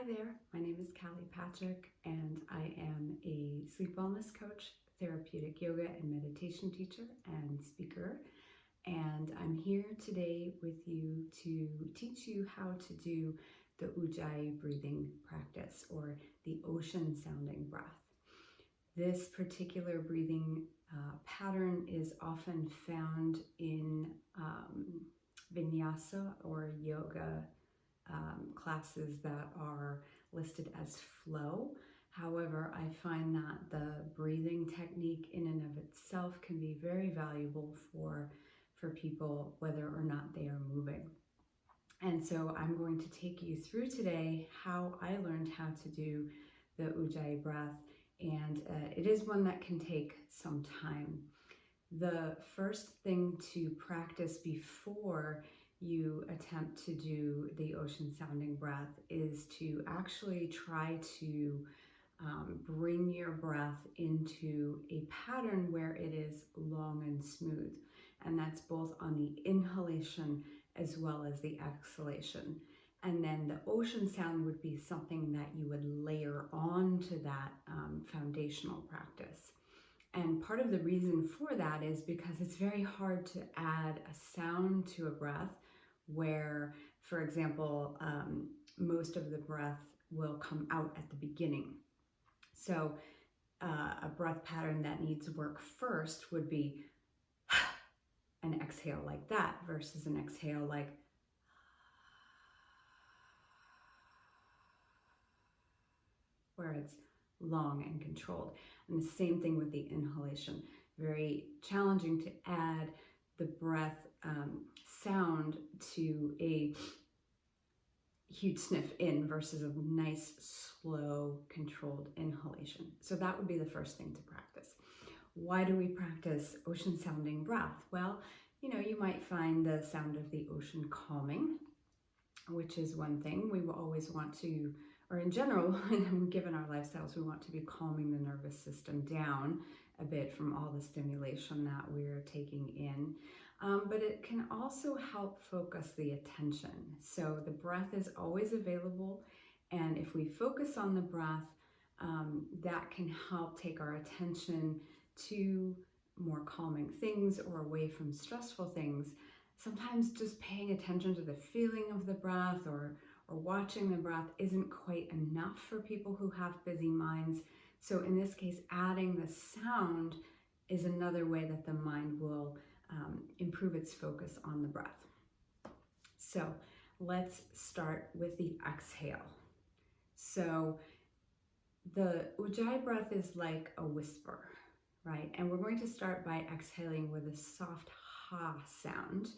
there, my name is Callie Patrick and I am a sleep wellness coach, therapeutic yoga and meditation teacher and speaker. And I'm here today with you to teach you how to do the Ujjayi breathing practice, or the ocean sounding breath. This particular breathing pattern is often found in Vinyasa or yoga classes that are listed as flow. However, I find that the breathing technique in and of itself can be very valuable for people, whether or not they are moving. And so I'm going to take you through today how I learned how to do the Ujjayi breath, and it is one that can take some time. The first thing to practice before you attempt to do the ocean sounding breath is to actually try to bring your breath into a pattern where it is long and smooth. And that's both on the inhalation as well as the exhalation. And then the ocean sound would be something that you would layer on to that foundational practice. And part of the reason for that is because it's very hard to add a sound to a breath where, for example, most of the breath will come out at the beginning. So a breath pattern that needs work first would be an exhale like that versus an exhale like where it's long and controlled. And the same thing with the inhalation. Very challenging to add the breath sound to a huge sniff in versus a nice, slow, controlled inhalation. So that would be the first thing to practice. Why do we practice ocean sounding breath? Well, you might find the sound of the ocean calming, which is one thing. We will always want to, or in general, given our lifestyles, we want to be calming the nervous system down a bit from all the stimulation that we're taking in. But it can also help focus the attention. So the breath is always available, and if we focus on the breath, that can help take our attention to more calming things or away from stressful things. Sometimes just paying attention to the feeling of the breath or watching the breath isn't quite enough for people who have busy minds. So in this case, adding the sound is another way that the mind will improve its focus on the breath. So let's start with the exhale. So the Ujjayi breath is like a whisper, right? And we're going to start by exhaling with a soft ha sound.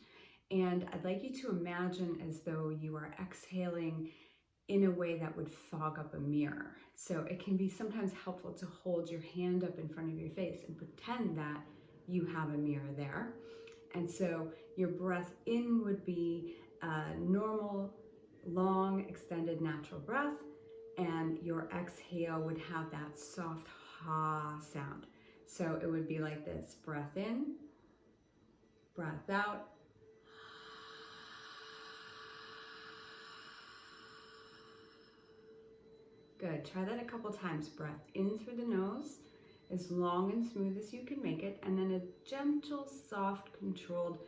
And I'd like you to imagine as though you are exhaling in a way that would fog up a mirror. So it can be sometimes helpful to hold your hand up in front of your face and pretend that you have a mirror there. And so your breath in would be a normal, long, extended, natural breath, and your exhale would have that soft ha sound. So it would be like this: breath in, breath out. Good. Try that a couple times. Breath in through the nose, as long and smooth as you can make it, and then a gentle, soft, controlled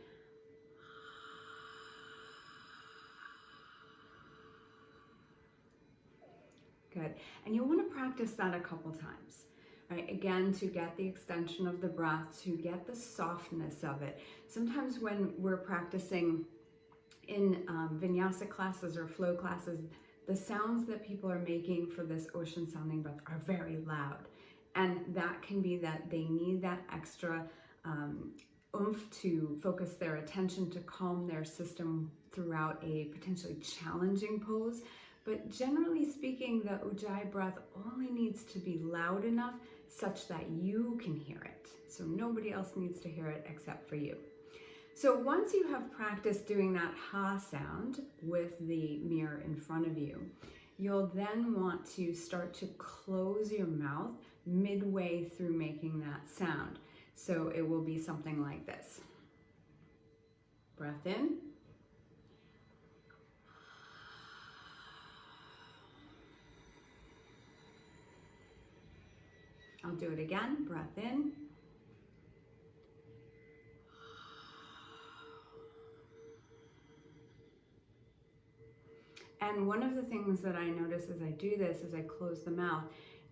good. And you'll want to practice that a couple times, right? Again, to get the extension of the breath, to get the softness of it. Sometimes when we're practicing in Vinyasa classes or flow classes, the sounds that people are making for this ocean sounding breath are very loud. And that can be that they need that extra oomph to focus their attention, to calm their system throughout a potentially challenging pose. But generally speaking, the Ujjayi breath only needs to be loud enough such that you can hear it. So nobody else needs to hear it except for you. So once you have practiced doing that ha sound with the mirror in front of you, you'll then want to start to close your mouth midway through making that sound. So it will be something like this. Breath in. I'll do it again. Breath in. And one of the things that I notice as I do this, as I close the mouth,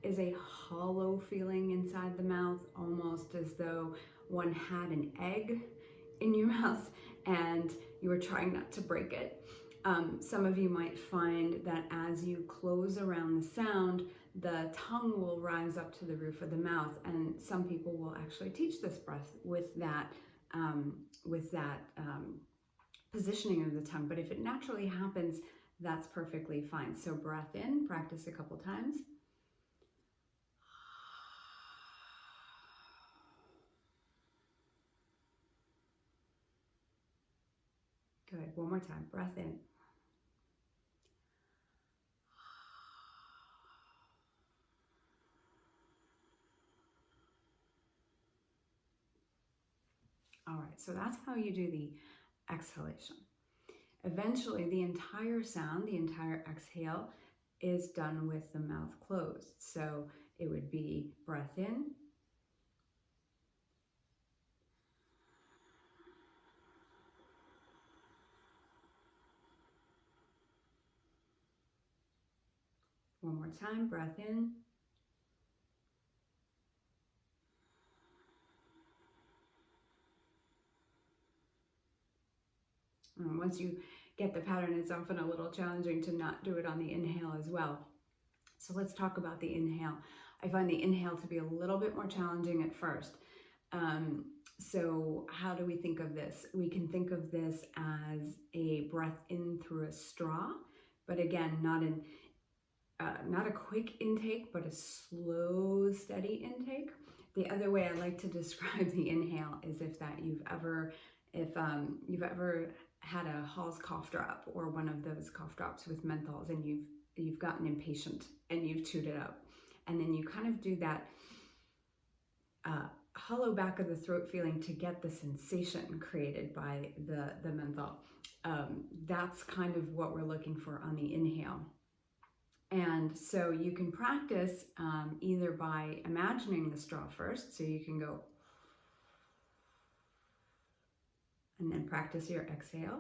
is a hollow feeling inside the mouth, almost as though one had an egg in your mouth and you were trying not to break it. Some of you might find that as you close around the sound, the tongue will rise up to the roof of the mouth, and some people will actually teach this breath with that positioning of the tongue. But if it naturally happens, that's perfectly fine. So breath in, practice a couple times. Good, one more time, breath in. All right, so that's how you do the exhalation. Eventually, the entire sound, the entire exhale, is done with the mouth closed. So it would be breath in. One more time, breath in. And once you get the pattern, it's often a little challenging to not do it on the inhale as well. So let's talk about the inhale. I find the inhale to be a little bit more challenging at first. So how do we think of this? We can think of this as a breath in through a straw, but again, not a quick intake, but a slow, steady intake. The other way I like to describe the inhale is if you've ever had a Hall's cough drop or one of those cough drops with menthols, and you've gotten impatient and you've chewed it up, and then you kind of do that hollow back of the throat feeling to get the sensation created by the menthol. That's kind of what we're looking for on the inhale. And so you can practice either by imagining the straw first, so you can go, and then practice your exhale.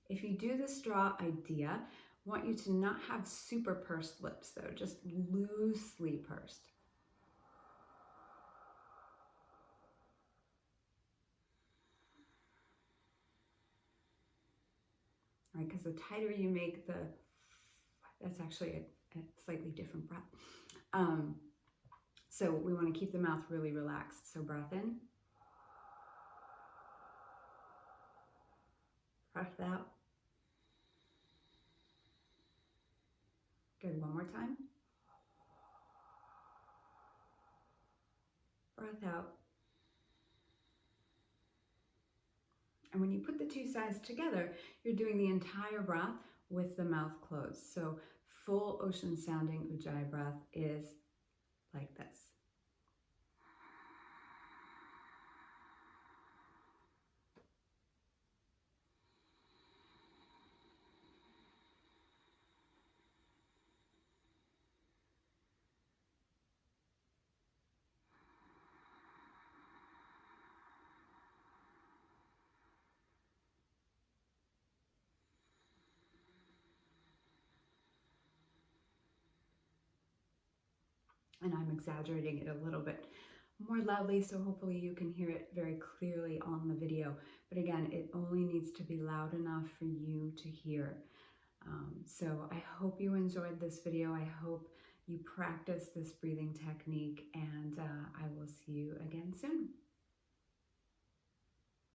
If you do the straw idea, I want you to not have super pursed lips though, just loosely pursed. Right, because the tighter you make that's actually a slightly different breath. So we want to keep the mouth really relaxed. So breath in. Breath out. Good, one more time. Breath out. And when you put the two sides together, you're doing the entire breath with the mouth closed. So full ocean sounding Ujjayi breath is like this. And I'm exaggerating it a little bit more loudly, so hopefully you can hear it very clearly on the video. But again, it only needs to be loud enough for you to hear. So I hope you enjoyed this video. I hope you practice this breathing technique, and I will see you again soon.